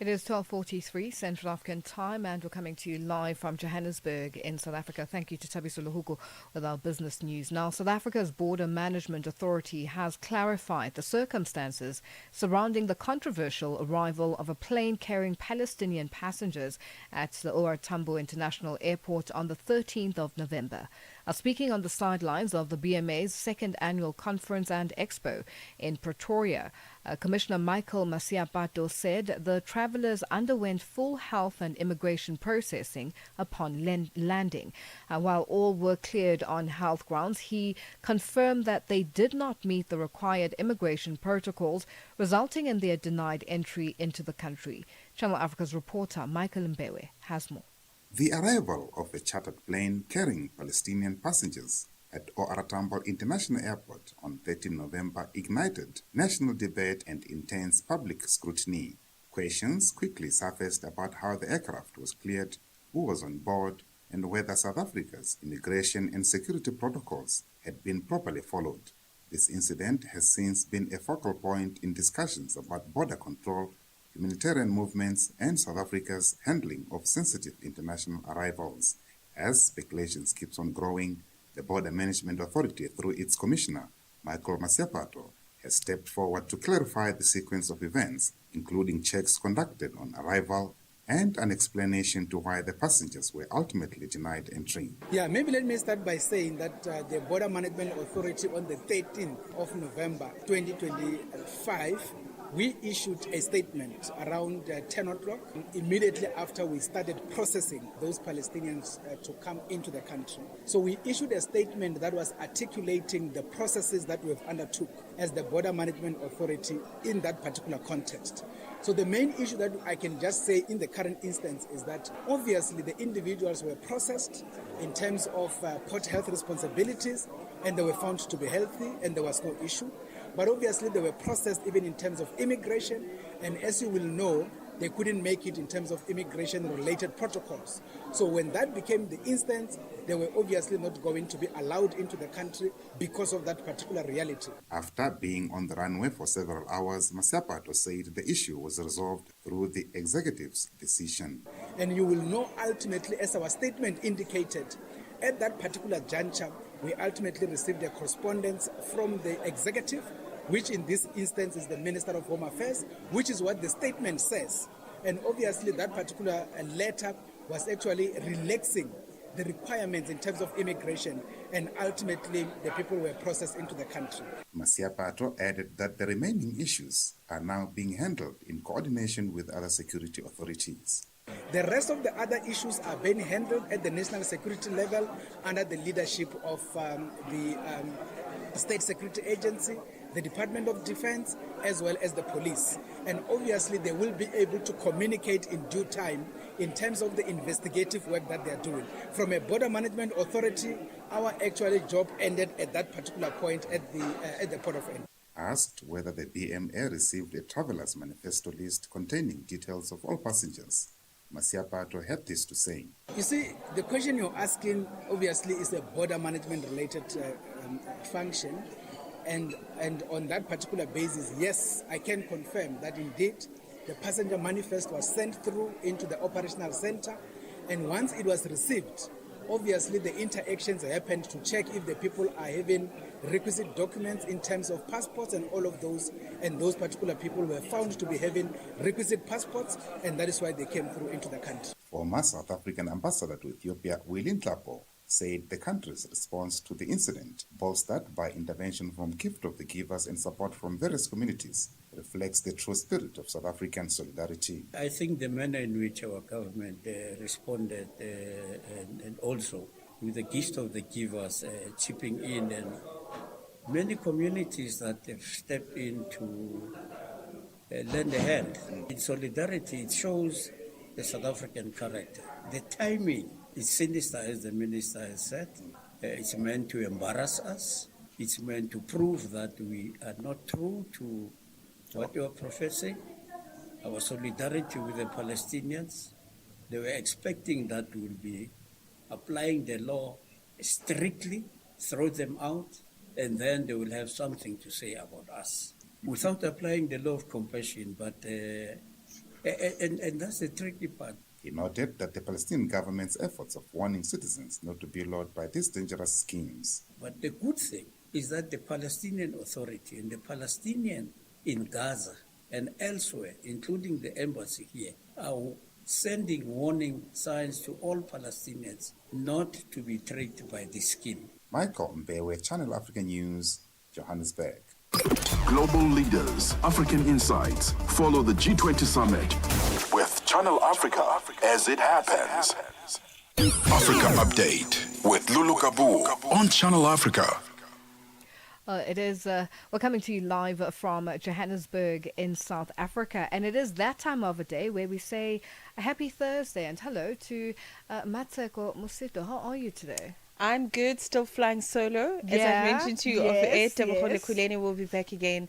It is 12:43 Central African time, and we're coming to you live from Johannesburg in South Africa. Thank you to Thabiso Lohoko with our business news. Now, South Africa's Border Management Authority has clarified the circumstances surrounding the controversial arrival of a plane carrying Palestinian passengers at the OR Tambo International Airport on the 13th of November. Speaking on the sidelines of the BMA's second annual conference and expo in Pretoria, Commissioner Michael Masiapato said the travellers underwent full health and immigration processing upon landing. While all were cleared on health grounds, he confirmed that they did not meet the required immigration protocols, resulting in their denied entry into the country. Channel Africa's reporter Michael Mbewe has more. The arrival of a chartered plane carrying Palestinian passengers at OR Tambo International Airport on 13 November ignited national debate and intense public scrutiny. Questions quickly surfaced about how the aircraft was cleared, who was on board, and whether South Africa's immigration and security protocols had been properly followed. This incident has since been a focal point in discussions about border control, humanitarian movements, and South Africa's handling of sensitive international arrivals. As speculations keeps on growing, the Border Management Authority, through its commissioner, Michael Masiapato, has stepped forward to clarify the sequence of events, including checks conducted on arrival and an explanation to why the passengers were ultimately denied entry. Yeah, maybe let me start by saying that the Border Management Authority on the 13th of November 2025, we issued a statement around 10 o'clock, immediately after we started processing those Palestinians to come into the country. So we issued a statement that was articulating the processes that we have undertook as the Border Management Authority in that particular context. So the main issue that I can just say in the current instance is that obviously the individuals were processed in terms of port health responsibilities, and they were found to be healthy and there was no issue. But obviously they were processed even in terms of immigration, and as you will know, they couldn't make it in terms of immigration-related protocols. So when that became the instance, they were obviously not going to be allowed into the country because of that particular reality. After being on the runway for several hours, Masiapato said the issue was resolved through the executive's decision. And you will know ultimately, as our statement indicated, at that particular juncture, we ultimately received a correspondence from the executive, which in this instance is the Minister of Home Affairs, which is what the statement says. And obviously that particular letter was actually relaxing the requirements in terms of immigration, and ultimately the people were processed into the country. Masiapato added that the remaining issues are now being handled in coordination with other security authorities. The rest of the other issues are being handled at the national security level under the leadership of the State Security Agency, the Department of Defense, as well as the police. And obviously they will be able to communicate in due time in terms of the investigative work that they are doing. From a Border Management Authority, our actual job ended at that particular point at the port of entry. Asked whether the BMA received a traveller's manifesto list containing details of all passengers, Masiapato had this to say. You see, the question you're asking obviously is a border management related function. And on that particular basis, yes, I can confirm that indeed the passenger manifest was sent through into the operational center. And once it was received, obviously the interactions happened to check if the people are having requisite documents in terms of passports and all of those. And those particular people were found to be having requisite passports, and that is why they came through into the country. Former South African ambassador to Ethiopia, Willie Nhlapo, said the country's response to the incident, bolstered by intervention from Gift of the Givers and support from various communities, reflects the true spirit of South African solidarity. I think the manner in which our government responded and also with the Gift of the Givers chipping in, and many communities that have stepped in to lend a hand. In solidarity, it shows the South African character. The timing is sinister, as the minister has said. It's meant to embarrass us. It's meant to prove that we are not true to what we are professing. Our solidarity with the Palestinians. They were expecting that we will be applying the law strictly, throw them out, and then they will have something to say about us. Without applying the law of compassion, but and that's the tricky part. He noted that the Palestinian government's efforts of warning citizens not to be lured by these dangerous schemes. But the good thing is that the Palestinian Authority and the Palestinian in Gaza and elsewhere, including the embassy here, are sending warning signs to all Palestinians not to be tricked by this scheme. Michael Mbewe, Channel Africa News, Johannesburg. Global leaders, African insights. Follow the G20 summit with Channel Africa as it happens. Africa Update with Lulu Gaboo on Channel Africa. It is, we're coming to you live from Johannesburg in South Africa, and it is that time of the day where we say a happy Thursday and hello to Matseko Musito. How are you today? I'm good, still flying solo. As I've mentioned to you off the air, Tebogo Kuleni will be back again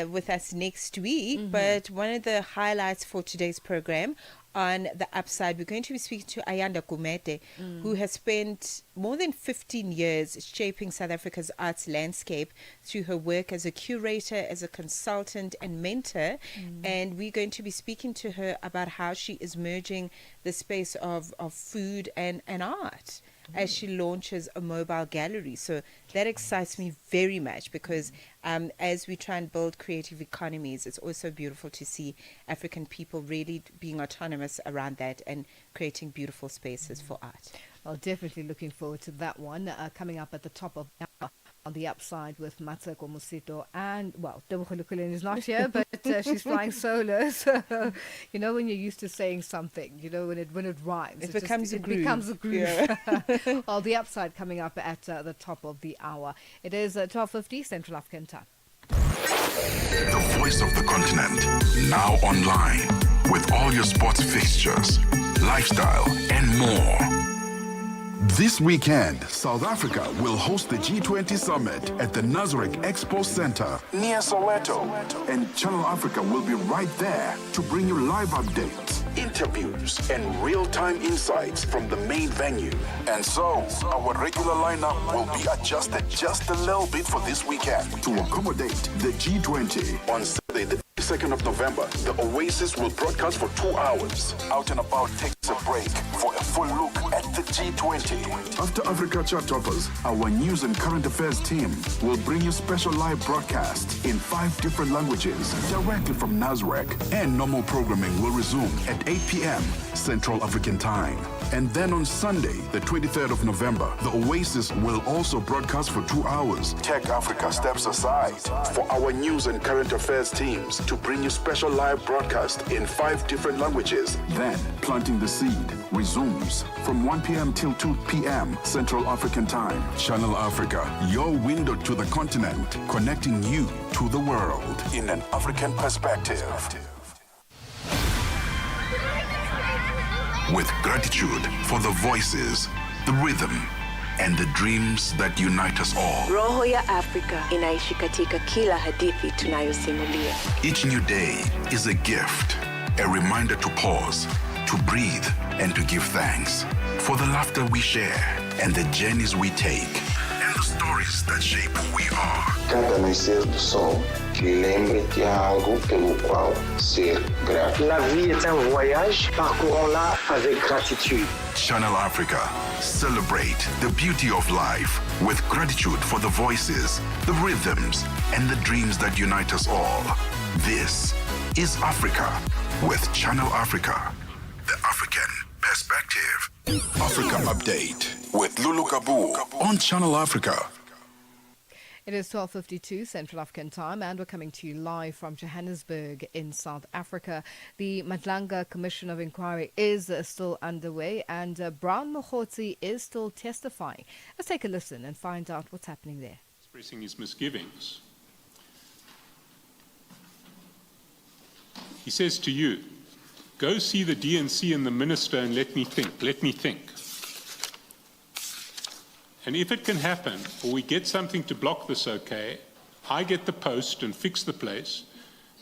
with us next week. But one of the highlights for today's program on the upside, we're going to be speaking to Ayanda Kumete, who has spent more than 15 years shaping South Africa's arts landscape through her work as a curator, as a consultant and mentor. And we're going to be speaking to her about how she is merging the space of food and art as she launches a mobile gallery. So that excites me very much because as we try and build creative economies, it's also beautiful to see African people really being autonomous around that and creating beautiful spaces for art. Well, definitely looking forward to that one coming up at the top of on the upside with Matseko Musito, and well, Tebogo Lukuleni is not here, but she's flying solo. So you know when you're used to saying something, you know when it rhymes, it becomes a groove. Becomes a groove. Yeah. Well, the upside coming up at the top of the hour. It is 12:50 Central African time. The voice of the continent, now online, with all your sports fixtures, lifestyle, and more. This weekend, South Africa will host the G20 Summit at the Nasrec Expo Center near Soweto. And Channel Africa will be right there to bring you live updates, interviews, and real-time insights from the main venue. And so, our regular lineup will be adjusted just a little bit for this weekend to accommodate the G20. On Saturday, the 2nd of November, the Oasis will broadcast for 2 hours. Out and About takes a break for a full look at the G20. After Africa Chart Toppers, our news and current affairs team will bring you special live broadcasts in 5 different languages directly from Nasrec. And normal programming will resume at 8 p.m. Central African Time. And then on Sunday, the 23rd of November, the Oasis will also broadcast for 2 hours. Tech Africa steps aside for our news and current affairs teams to bring you special live broadcasts in 5 different languages. Then, Planting the Seed resumes from 1 p.m. till 2 p.m. Central African Time. Channel Africa, your window to the continent, connecting you to the world in an African perspective. With gratitude for the voices, the rhythm, and the dreams that unite us all. Roho ya Afrika inaishi katika kila hadithi tunayosimulia. Each new day is a gift, a reminder to pause, to breathe, and to give thanks for the laughter we share and the journeys we take and the stories that shape who we are. Cada nascer do sol, lembre-te algo pelo qual ser grato. La vie est un voyage, parcourons-la avec gratitude. Channel Africa, celebrate the beauty of life with gratitude for the voices, the rhythms, and the dreams that unite us all. This is Africa with Channel Africa, the African perspective. Africa Update with Lulu Gaboo on Channel Africa. It is 12:52 Central African Time, and we're coming to you live from Johannesburg in South Africa. The Madlanga Commission of Inquiry is still underway, and Brown Mogotsi is still testifying. Let's take a listen and find out what's happening there. Expressing his misgivings. He says to you, go see the DNC and the minister and let me think. And if it can happen, or we get something to block this okay, I get the post and fix the place,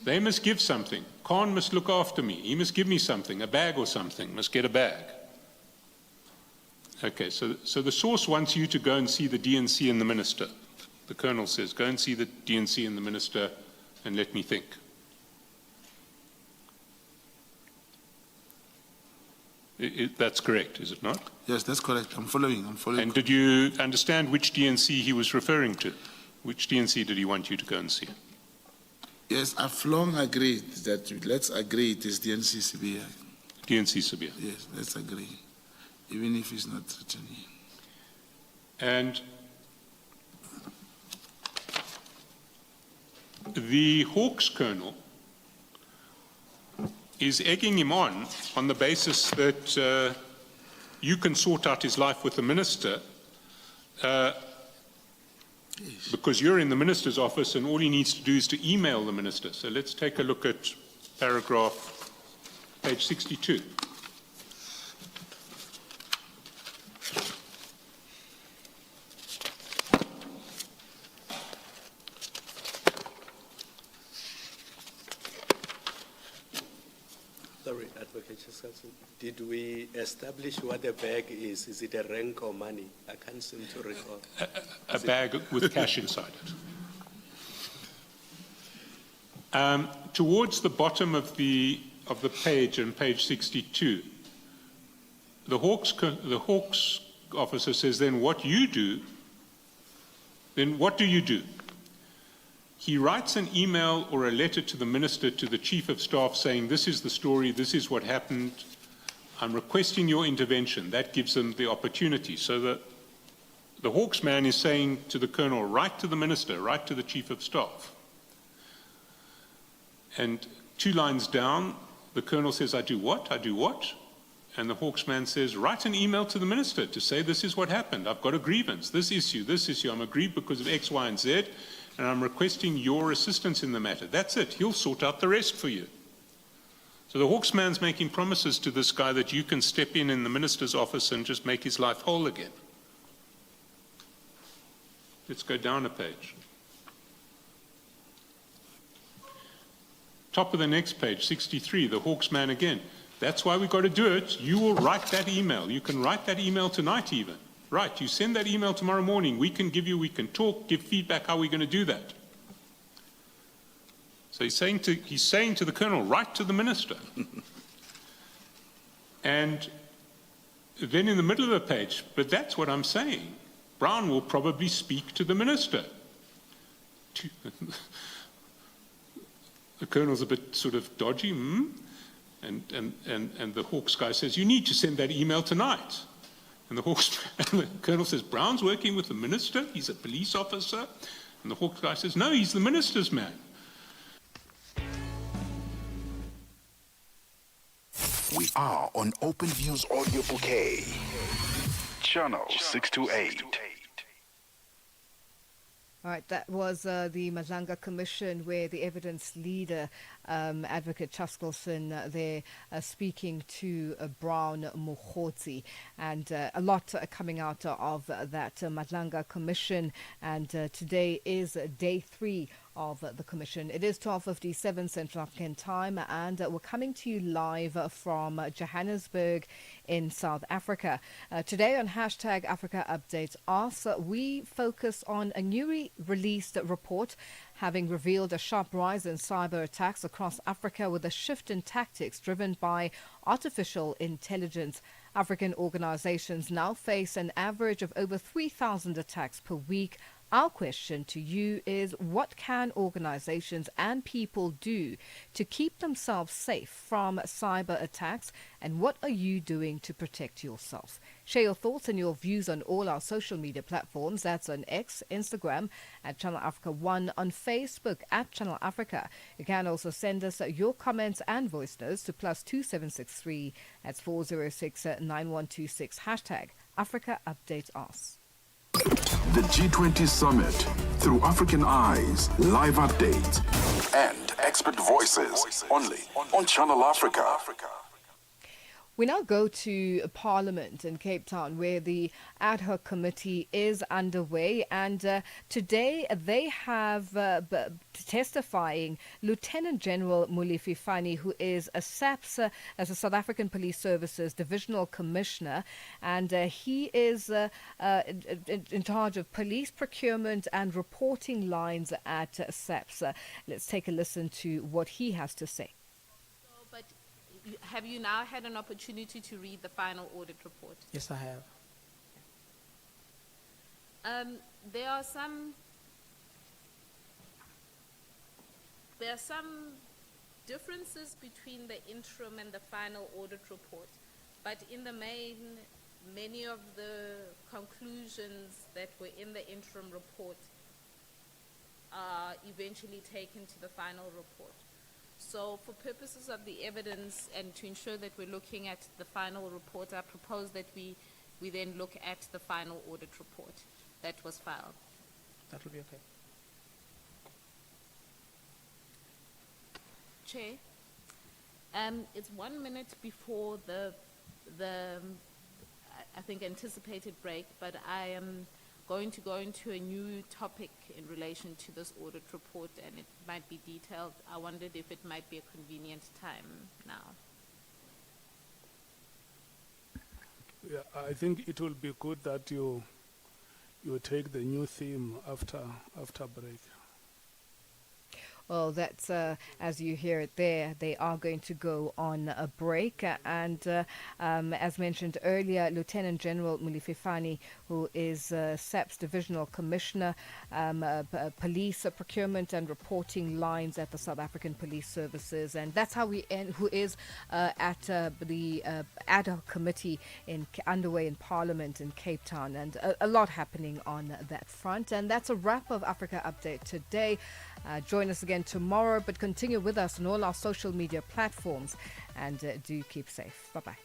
they must give something. Khan must look after me. He must give me something, a bag or something, must get a bag. Okay, so the source wants you to go and see the DNC and the minister. The colonel says, go and see the DNC and the minister and let me think. That's correct, is it not? Yes, that's correct. I'm following. And did you understand which DNC he was referring to? Which DNC did he want you to go and see? Yes, I've long agreed that let's agree it is DNC Sibia. DNC Sibia. Yes, let's agree, even if it's not written here. And the Hawks colonel is egging him on the basis that you can sort out his life with the minister because you're in the minister's office and all he needs to do is to email the minister. So let's take a look at paragraph, page 62. Sorry, Advocate Chaskalson, did we establish what a bag is? Is it a rank or money? I can't seem to recall. A bag with cash inside it. Towards the bottom of the page, on page 62, the Hawks officer says, then what do you do? He writes an email or a letter to the minister, to the chief of staff, saying, this is the story, this is what happened, I'm requesting your intervention. That gives them the opportunity. So the Hawks man is saying to the colonel, write to the minister, write to the chief of staff. And 2 lines down, the colonel says, I do what? I do what? And the Hawks man says, write an email to the minister to say this is what happened. I've got a grievance, this issue, I'm aggrieved because of X, Y, and Z, and I'm requesting your assistance in the matter. That's it. He'll sort out the rest for you. So the Hawks man's making promises to this guy that you can step in the minister's office and just make his life whole again. Let's go down a page. Top of the next page, 63, the Hawks man again. That's why we've got to do it. You will write that email. You can write that email tonight even. Right, you send that email tomorrow morning. We can talk, give feedback how we're going to do that. So he's saying to the colonel, write to the minister. And then in the middle of the page, but that's what I'm saying. Brown will probably speak to the minister. The colonel's a bit sort of dodgy, and the Hawks guy says, you need to send that email tonight. And the colonel says, Brown's working with the minister, he's a police officer. And the Hawks guy says, no, he's the minister's man. We are on Open Views Audio Bouquet, Channel 628. All right, that was the Madlanga Commission, where the evidence leader, Advocate Chaskalson, there speaking to Brown Mokgotsi. And a lot coming out of that Madlanga Commission. And today is day 3 of the commission. It is 12:57 Central African time, and we're coming to you live from Johannesburg in South Africa. Today on hashtag Africa Updates Us, we focus on a newly released report having revealed a sharp rise in cyber attacks across Africa, with a shift in tactics driven by artificial intelligence. African organizations now face an average of over 3,000 attacks per week. Our question to you is, what can organizations and people do to keep themselves safe from cyber attacks, and what are you doing to protect yourself? Share your thoughts and your views on all our social media platforms. That's on X, Instagram at Channel Africa 1, on Facebook at Channel Africa. You can also send us your comments and voice notes to +2763, that's 406 9126, hashtag Africa Update Us. The G20 Summit through African eyes, live updates, and expert voices only on Channel Africa. We now go to Parliament in Cape Town, where the ad hoc committee is underway, and today they have testifying Lieutenant General Molefi Fani, who is a SAPS, as a South African Police Services Divisional Commissioner, and he is in charge of police procurement and reporting lines at SAPS. Let's take a listen to what he has to say. Have you now had an opportunity to read the final audit report? Yes, I have. There are some differences between the interim and the final audit report, but in the main, many of the conclusions that were in the interim report are eventually taken to the final report. So for purposes of the evidence and to ensure that we're looking at the final report, I propose that we then look at the final audit report that was filed. That will be okay. Chair, it's 1 minute before the I think anticipated break, but I am going to go into a new topic in relation to this audit report, and it might be detailed. I wondered if it might be a convenient time now. Yeah, I think it will be good that you take the new theme after break. Well, that's as you hear it there, they are going to go on a break. And as mentioned earlier, Lieutenant General Mulifefani, who is SAP's Divisional Commissioner, Police Procurement and Reporting Lines at the South African Police Services. And that's how we end, who is at the ad hoc committee underway in Parliament in Cape Town. And a lot happening on that front. And that's a wrap of Africa Update today. Join us again tomorrow, but continue with us on all our social media platforms, and do keep safe. Bye-bye.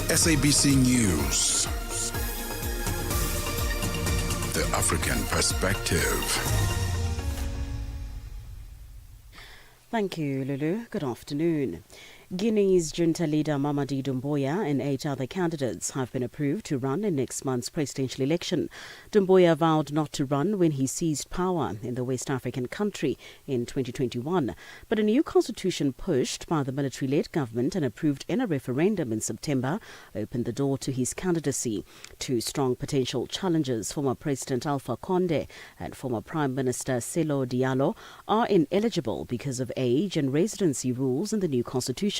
SABC News. The African Perspective. Thank you, Lulu. Good afternoon. Guinea's junta leader Mamadi Doumbouya and 8 other candidates have been approved to run in next month's presidential election. Doumbouya vowed not to run when he seized power in the West African country in 2021. But a new constitution pushed by the military-led government and approved in a referendum in September opened the door to his candidacy. Two strong potential challengers, former President Alpha Conde and former Prime Minister Sello Diallo, are ineligible because of age and residency rules in the new constitution.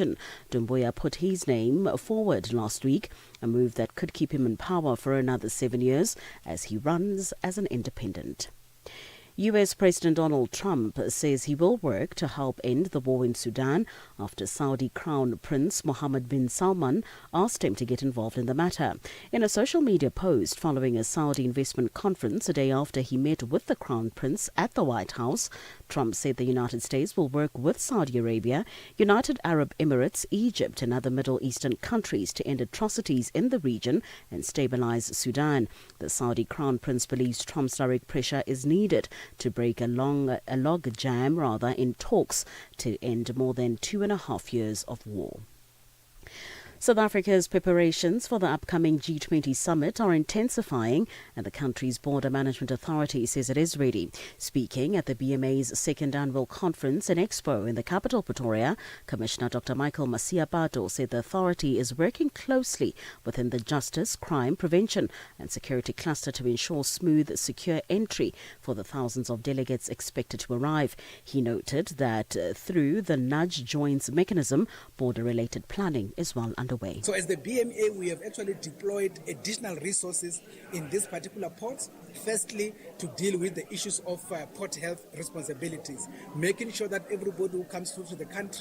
Doumbouya put his name forward last week, a move that could keep him in power for another 7 years as he runs as an independent. U.S. President Donald Trump says he will work to help end the war in Sudan after Saudi Crown Prince Mohammed bin Salman asked him to get involved in the matter. In a social media post following a Saudi investment conference a day after he met with the Crown Prince at the White House, Trump said the United States will work with Saudi Arabia, United Arab Emirates, Egypt and other Middle Eastern countries to end atrocities in the region and stabilize Sudan. The Saudi Crown Prince believes Trump's direct pressure is needed to break a log jam in talks to end more than 2.5 years of war. South Africa's preparations for the upcoming G20 summit are intensifying, and the country's Border Management Authority says it is ready. Speaking at the BMA's second annual conference and expo in the capital, Pretoria, Commissioner Dr. Michael Masiapato said the authority is working closely within the Justice, Crime, Prevention and Security cluster to ensure smooth, secure entry for the thousands of delegates expected to arrive. He noted that through the Nudge Joins mechanism, border-related planning is well underway. So as the BMA, we have actually deployed additional resources in these particular ports. Firstly, to deal with the issues of port health responsibilities, making sure that everybody who comes through to the country